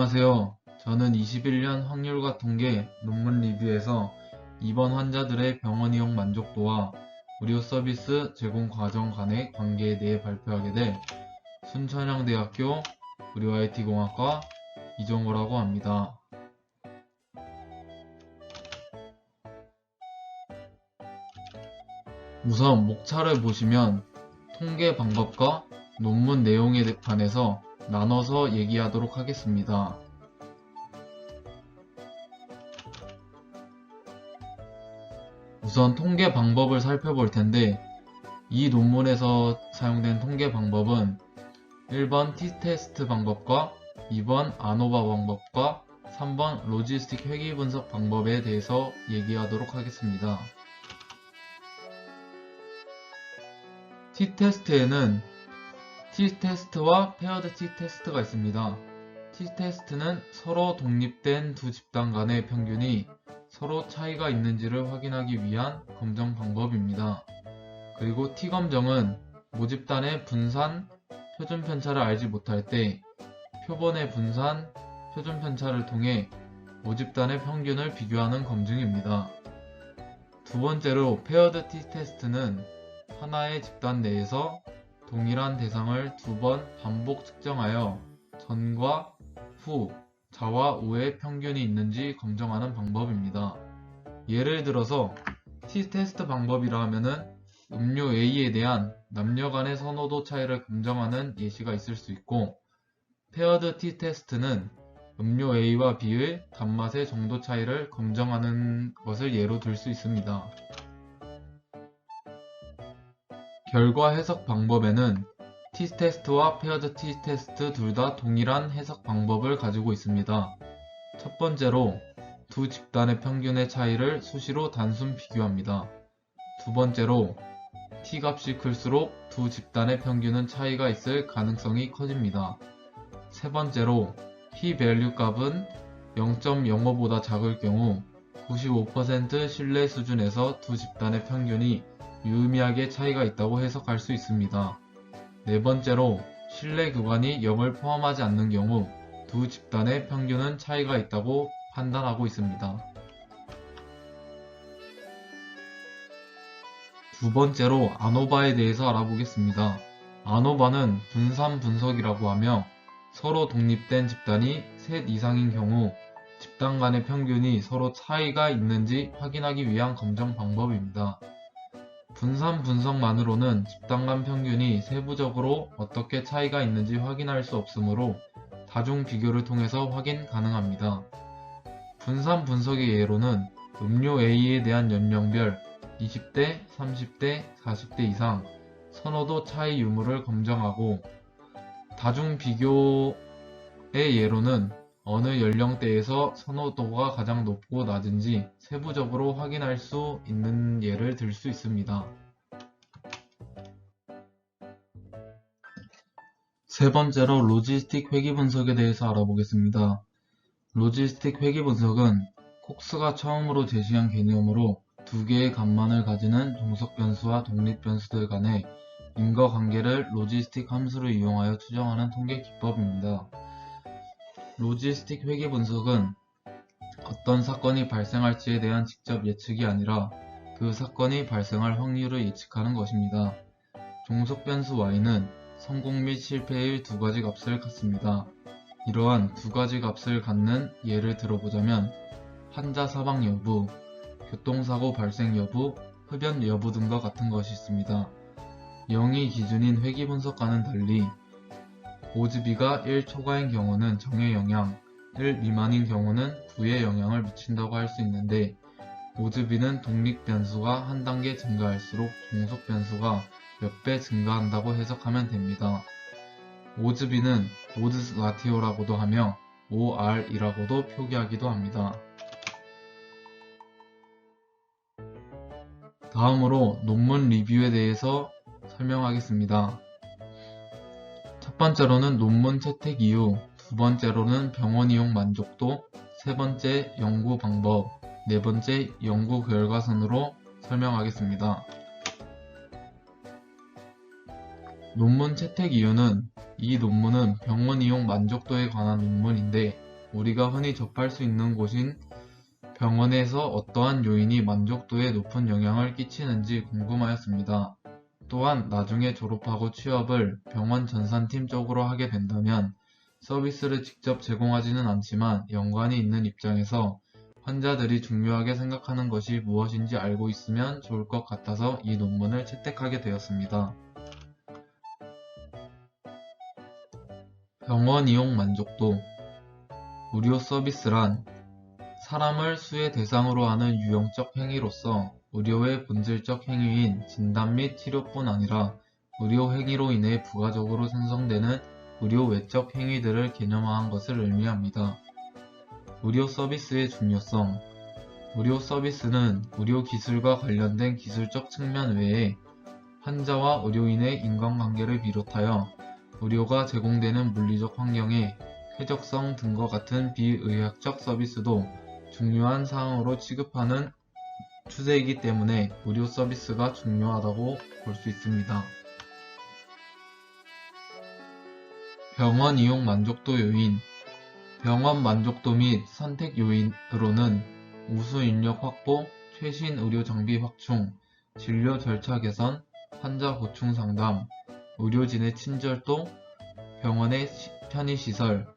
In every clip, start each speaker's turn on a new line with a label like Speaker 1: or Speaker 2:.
Speaker 1: 안녕하세요. 저는 21년 확률과 통계 논문 리뷰에서 입원 환자들의 병원 이용 만족도와 의료 서비스 제공 과정 간의 관계에 대해 발표하게 될 순천향대학교 의료 IT공학과 이종호라고 합니다. 우선 목차를 보시면 통계 방법과 논문 내용에 관해서 나눠서 얘기하도록 하겠습니다. 우선 통계 방법을 살펴볼 텐데, 이 논문에서 사용된 통계 방법은 1번 t-테스트 방법과 2번 아노바 방법과 3번 로지스틱 회귀 분석 방법에 대해서 얘기하도록 하겠습니다. t-테스트에는 t-테스트와 페어드 t-테스트가 있습니다. t-테스트는 서로 독립된 두 집단 간의 평균이 서로 차이가 있는지를 확인하기 위한 검정 방법입니다. 그리고 t-검정은 모집단의 분산, 표준 편차를 알지 못할 때 표본의 분산, 표준 편차를 통해 모집단의 평균을 비교하는 검증입니다. 두 번째로 페어드 t-테스트는 하나의 집단 내에서 동일한 대상을 두 번 반복 측정하여 전과 후, 좌와 우의 평균이 있는지 검정하는 방법입니다. 예를 들어서 t-테스트 방법이라 하면은 음료 A에 대한 남녀 간의 선호도 차이를 검정하는 예시가 있을 수 있고, 페어드 t-테스트는 음료 A와 B의 단맛의 정도 차이를 검정하는 것을 예로 들 수 있습니다. 결과 해석 방법에는 t-테스트와 페어드 t-테스트 둘 다 동일한 해석 방법을 가지고 있습니다. 첫 번째로 두 집단의 평균의 차이를 수시로 단순 비교합니다. 두 번째로 t값이 클수록 두 집단의 평균은 차이가 있을 가능성이 커집니다. 세 번째로 p-밸류 값은 0.05보다 작을 경우 95% 신뢰 수준에서 두 집단의 평균이 유의미하게 차이가 있다고 해석할 수 있습니다. 네 번째로 신뢰 구간이 0을 포함하지 않는 경우 두 집단의 평균은 차이가 있다고 판단하고 있습니다. 두 번째로 아노바에 대해서 알아보겠습니다. 아노바는 분산 분석이라고 하며 서로 독립된 집단이 셋 이상인 경우 집단 간의 평균이 서로 차이가 있는지 확인하기 위한 검정 방법입니다. 분산 분석만으로는 집단 간 평균이 세부적으로 어떻게 차이가 있는지 확인할 수 없으므로 다중 비교를 통해서 확인 가능합니다. 분산 분석의 예로는 음료 A에 대한 연령별 20대, 30대, 40대 이상 선호도 차이 유무를 검정하고, 다중 비교의 예로는 어느 연령대에서 선호도가 가장 높고 낮은지 세부적으로 확인할 수 있는 예를 들 수 있습니다. 세 번째로 로지스틱 회귀 분석에 대해서 알아보겠습니다. 로지스틱 회귀 분석은 콕스가 처음으로 제시한 개념으로 두 개의 값만을 가지는 종속 변수와 독립 변수들 간의 인과관계를 로지스틱 함수를 이용하여 추정하는 통계 기법입니다. 로지스틱 회귀 분석은 어떤 사건이 발생할지에 대한 직접 예측이 아니라 그 사건이 발생할 확률을 예측하는 것입니다. 종속 변수 y는 성공 및 실패의 두 가지 값을 갖습니다. 이러한 두 가지 값을 갖는 예를 들어보자면 환자 사망 여부, 교통사고 발생 여부, 흡연 여부 등과 같은 것이 있습니다. 0이 기준인 회귀 분석과는 달리 오즈비가 1 초과인 경우는 정의 영향, 1 미만인 경우는 부의 영향을 미친다고 할 수 있는데, 오즈비는 독립 변수가 한 단계 증가할수록 종속 변수가 몇 배 증가한다고 해석하면 됩니다. 오즈비는 오드스 라티오라고도 하며 OR이라고도 표기하기도 합니다. 다음으로 논문 리뷰에 대해서 설명하겠습니다. 첫 번째로는 논문 채택 이유, 두 번째로는 병원 이용 만족도, 세 번째 연구 방법, 네 번째 연구 결과선으로 설명하겠습니다. 논문 채택 이유는 이 논문은 병원 이용 만족도에 관한 논문인데 우리가 흔히 접할 수 있는 곳인 병원에서 어떠한 요인이 만족도에 높은 영향을 끼치는지 궁금하였습니다. 또한 나중에 졸업하고 취업을 병원 전산팀 쪽으로 하게 된다면 서비스를 직접 제공하지는 않지만 연관이 있는 입장에서 환자들이 중요하게 생각하는 것이 무엇인지 알고 있으면 좋을 것 같아서 이 논문을 채택하게 되었습니다. 병원 이용 만족도. 의료 서비스란 사람을 수의 대상으로 하는 유형적 행위로서 의료의 본질적 행위인 진단 및 치료뿐 아니라 의료 행위로 인해 부가적으로 생성되는 의료 외적 행위들을 개념화한 것을 의미합니다. 의료 서비스의 중요성. 의료 서비스는 의료 기술과 관련된 기술적 측면 외에 환자와 의료인의 인간관계를 비롯하여 의료가 제공되는 물리적 환경의 쾌적성 등과 같은 비의학적 서비스도 중요한 사항으로 취급하는 추세이기 때문에 의료 서비스가 중요하다고 볼 수 있습니다. 병원 이용 만족도 요인. 병원 만족도 및 선택 요인으로는 우수 인력 확보, 최신 의료 장비 확충, 진료 절차 개선, 환자 고충 상담, 의료진의 친절도, 병원의 편의시설,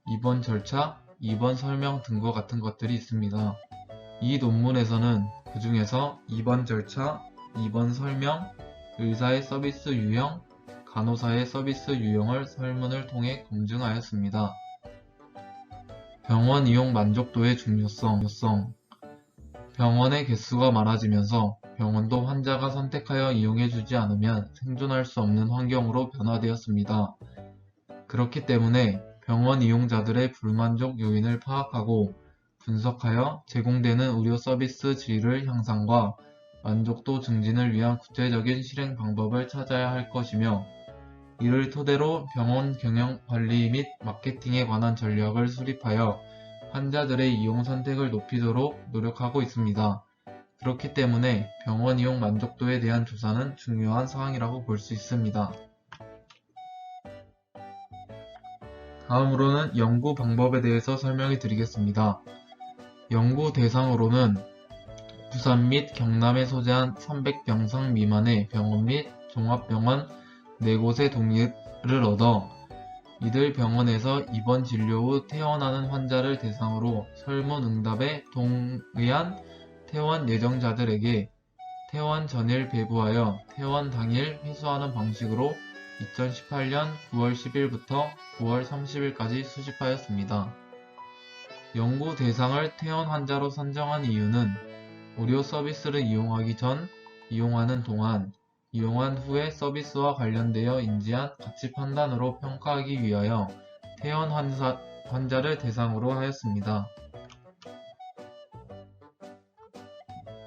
Speaker 1: 입원 절차, 입원 설명 등과 같은 것들이 있습니다. 이 논문에서는 그 중에서 입원 절차, 입원 설명, 의사의 서비스 유형, 간호사의 서비스 유형을 설문을 통해 검증하였습니다. 병원 이용 만족도의 중요성. 병원의 개수가 많아지면서 병원도 환자가 선택하여 이용해주지 않으면 생존할 수 없는 환경으로 변화되었습니다. 그렇기 때문에 병원 이용자들의 불만족 요인을 파악하고 분석하여 제공되는 의료 서비스 질의 향상과 만족도 증진을 위한 구체적인 실행 방법을 찾아야 할 것이며, 이를 토대로 병원 경영 관리 및 마케팅에 관한 전략을 수립하여 환자들의 이용 선택을 높이도록 노력하고 있습니다. 그렇기 때문에 병원 이용 만족도에 대한 조사는 중요한 사항이라고 볼 수 있습니다. 다음으로는 연구 방법에 대해서 설명해 드리겠습니다. 연구 대상으로는 부산 및 경남에 소재한 300병상 미만의 병원 및 종합병원 4곳의 동의를 얻어 이들 병원에서 입원 진료 후 퇴원하는 환자를 대상으로 설문응답에 동의한 퇴원 예정자들에게 퇴원 전일 배부하여 퇴원 당일 회수하는 방식으로 2018년 9월 10일부터 9월 30일까지 수집하였습니다. 연구 대상을 퇴원 환자로 선정한 이유는 의료 서비스를 이용하기 전, 이용하는 동안, 이용한 후의 서비스와 관련되어 인지한 가치 판단으로 평가하기 위하여 퇴원 환자를 대상으로 하였습니다.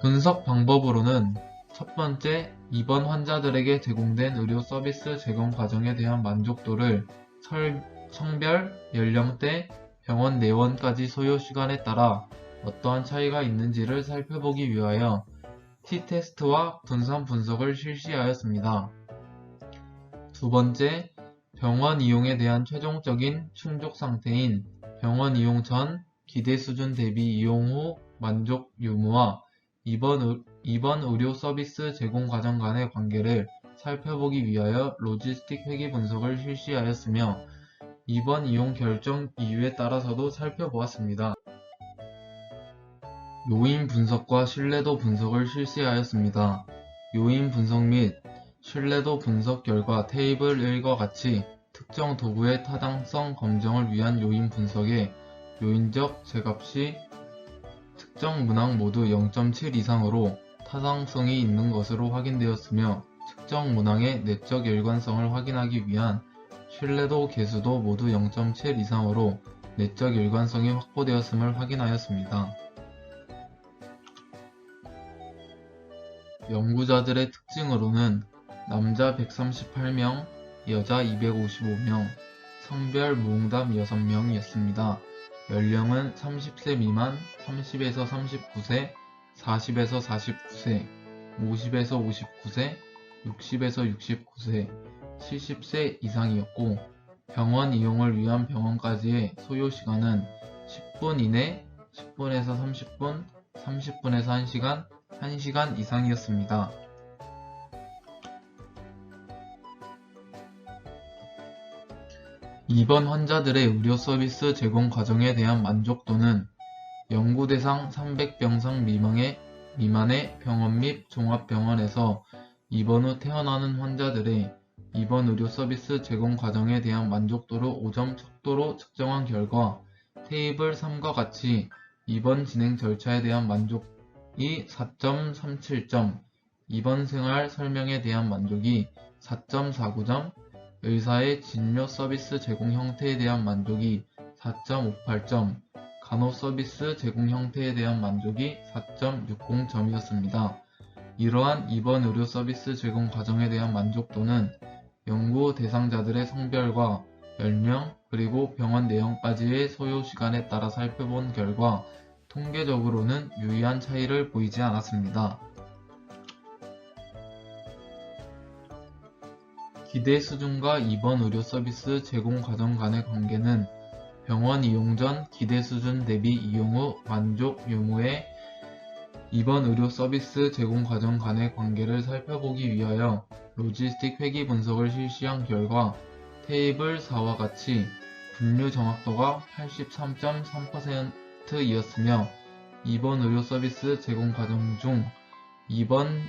Speaker 1: 분석 방법으로는 첫 번째, 입원 환자들에게 제공된 의료 서비스 제공 과정에 대한 만족도를 성별, 연령대, 병원 내원까지 소요 시간에 따라 어떠한 차이가 있는지를 살펴보기 위하여 t-테스트와 분산 분석을 실시하였습니다. 두 번째, 병원 이용에 대한 최종적인 충족 상태인 병원 이용 전, 기대 수준 대비 이용 후 만족 유무와 입원 의료 서비스 제공 과정 간의 관계를 살펴보기 위하여 로지스틱 회귀 분석을 실시하였으며, 입원 이용 결정 이유에 따라서도 살펴보았습니다. 요인 분석과 신뢰도 분석을 실시하였습니다. 요인 분석 및 신뢰도 분석 결과 테이블 1과 같이 특정 도구의 타당성 검증을 위한 요인 분석에 요인적 제값이 특정 문항 모두 0.7 이상으로 타당성이 있는 것으로 확인되었으며, 특정 문항의 내적 일관성을 확인하기 위한 신뢰도 계수도 모두 0.7 이상으로 내적 일관성이 확보되었음을 확인하였습니다. 연구자들의 특징으로는 남자 138명, 여자 255명, 성별 무응답 6명이었습니다. 연령은 30세 미만, 30에서 39세, 40에서 49세, 50에서 59세, 60에서 69세, 70세 이상이었고, 병원 이용을 위한 병원까지의 소요 시간은 10분 이내, 10분에서 30분, 30분에서 1시간, 1시간 이상이었습니다. 입원 환자들의 의료 서비스 제공 과정에 대한 만족도는 연구 대상 300병상 미만의 병원 및 종합병원에서 입원 후 퇴원하는 환자들의 입원 의료 서비스 제공 과정에 대한 만족도를 5점 척도로 측정한 결과 테이블 3과 같이 입원 진행 절차에 대한 만족이 4.37점, 입원 생활 설명에 대한 만족이 4.49점, 의사의 진료 서비스 제공 형태에 대한 만족이 4.58점, 간호 서비스 제공 형태에 대한 만족이 4.60점이었습니다. 이러한 입원 의료 서비스 제공 과정에 대한 만족도는 연구 대상자들의 성별과 연령 그리고 병원 내용까지의 소요 시간에 따라 살펴본 결과 통계적으로는 유의한 차이를 보이지 않았습니다. 기대 수준과 입원 의료 서비스 제공 과정 간의 관계는 병원 이용 전 기대 수준 대비 이용 후 만족 유무의 입원 의료 서비스 제공 과정 간의 관계를 살펴보기 위하여 로지스틱 회귀 분석을 실시한 결과 테이블 4와 같이 분류 정확도가 83.3%이었으며 입원 의료 서비스 제공 과정 중 입원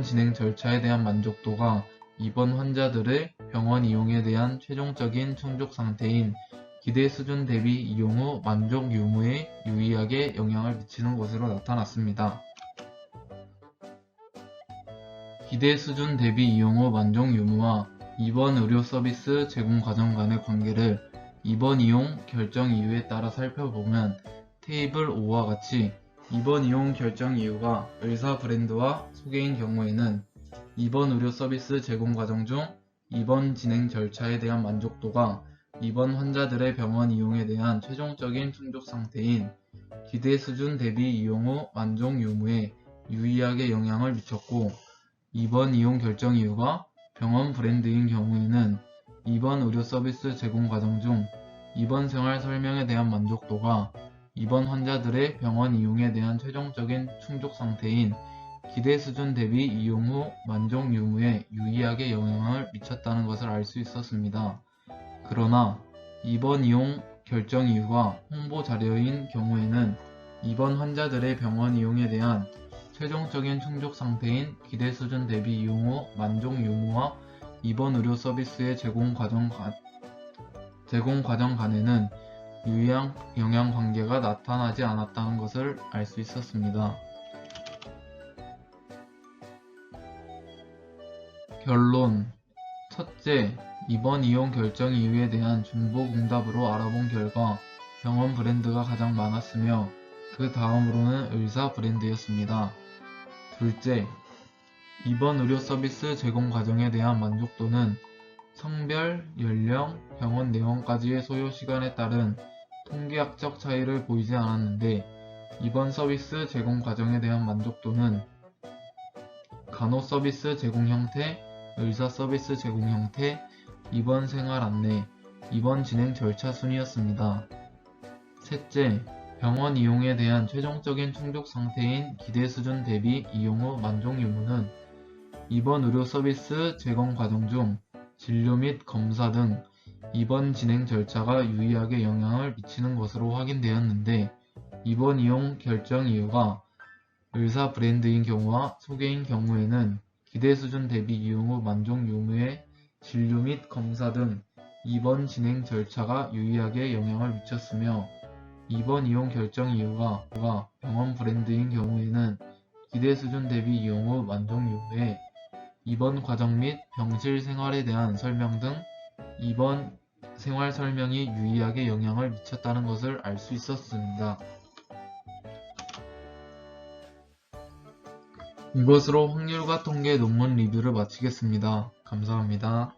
Speaker 1: 진행 절차에 대한 만족도가 입원 환자들의 병원 이용에 대한 최종적인 충족 상태인 기대 수준 대비 이용 후 만족 유무에 유의하게 영향을 미치는 것으로 나타났습니다. 기대 수준 대비 이용 후 만족 유무와 입원 의료 서비스 제공 과정 간의 관계를 입원 이용 결정 이유에 따라 살펴보면 테이블 5와 같이 입원 이용 결정 이유가 의사 브랜드와 소개인 경우에는 입원 의료 서비스 제공 과정 중 입원 진행 절차에 대한 만족도가 입원 환자들의 병원 이용에 대한 최종적인 충족 상태인 기대 수준 대비 이용 후 만족 유무에 유의하게 영향을 미쳤고, 입원 이용 결정 이유가 병원 브랜드인 경우에는 입원 의료 서비스 제공 과정 중 입원 생활 설명에 대한 만족도가 입원 환자들의 병원 이용에 대한 최종적인 충족 상태인 기대 수준 대비 이용 후 만족 유무에 유의하게 영향을 미쳤다는 것을 알 수 있었습니다. 그러나 입원 이용 결정 이유가 홍보 자료인 경우에는 입원 환자들의 병원 이용에 대한 최종적인 충족 상태인 기대 수준 대비 이용 후 만족 유무와 입원 의료 서비스의 제공 과정 간에는 유의한 영향 관계가 나타나지 않았다는 것을 알 수 있었습니다. 결론. 첫째, 입원 이용 결정 이유에 대한 중복응답으로 알아본 결과 병원 브랜드가 가장 많았으며 그 다음으로는 의사 브랜드였습니다. 둘째, 입원 의료 서비스 제공 과정에 대한 만족도는 성별, 연령, 병원 내원까지의 소요 시간에 따른 통계학적 차이를 보이지 않았는데 입원 서비스 제공 과정에 대한 만족도는 간호 서비스 제공 형태, 의사 서비스 제공 형태, 입원 생활 안내, 입원 진행 절차 순이었습니다. 셋째, 병원 이용에 대한 최종적인 충족 상태인 기대 수준 대비 이용 후 만족 유무는 입원 의료 서비스 제공 과정 중 진료 및 검사 등 입원 진행 절차가 유의하게 영향을 미치는 것으로 확인되었는데, 입원 이용 결정 이유가 의사 브랜드인 경우와 소개인 경우에는 기대 수준 대비 이용 후 만족 유무의 진료 및 검사 등 입원 진행 절차가 유의하게 영향을 미쳤으며, 입원 이용 결정 이유가 병원 브랜드인 경우에는 기대 수준 대비 이용 후 만족 유무에 입원 과정 및 병실 생활에 대한 설명 등 입원 생활 설명이 유의하게 영향을 미쳤다는 것을 알 수 있었습니다. 이것으로 확률과 통계 논문 리뷰를 마치겠습니다. 감사합니다.